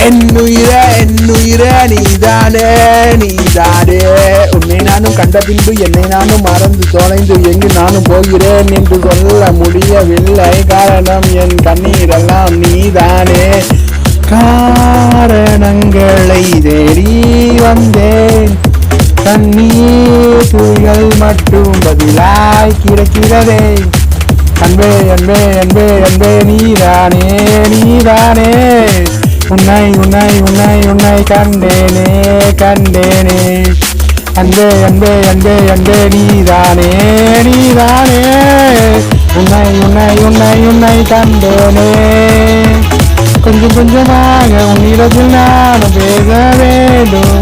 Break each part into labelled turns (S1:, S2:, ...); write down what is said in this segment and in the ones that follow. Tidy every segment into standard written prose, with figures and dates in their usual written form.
S1: என்னுயிரே நீதானே உன்னை நானும் கண்ட பின்பு என்னை நானும் மறந்து தொலைந்து எங்கு நானும் போகிறேன் என்று சொல்ல முடியவில்லை. காரணம் என் கண்ணீரெல்லாம் நீதானே. காரணங்களை தேடி வந்தேன், கண்ணீர் துளிகள் மட்டும் பதிலாய் கிடைக்கிறதே. அன்பே அன்பே அன்பே அன்பே நீதானே உன்னை உன்னை உன்னை உன்னை கண்டேனே அன்பே அன்பே அன்பே அன்பே நீதானே உன்னை உன்னை உன்னை உன்னை கண்டேனே. கொஞ்சம் கொஞ்சமாக உன்னிடத்தில் நானும் பேச வேண்டும்.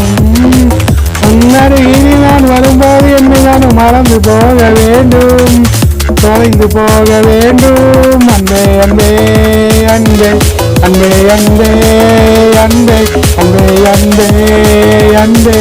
S1: உன்னருகில் நான் வரும்போது என்னை நானும் மறந்து போக வேண்டும், தொலைந்து போக வேண்டும். அன்பே அன்பே அன்பே அன்பே அன்பே அன்பே அன்பே அன்பே அன்பே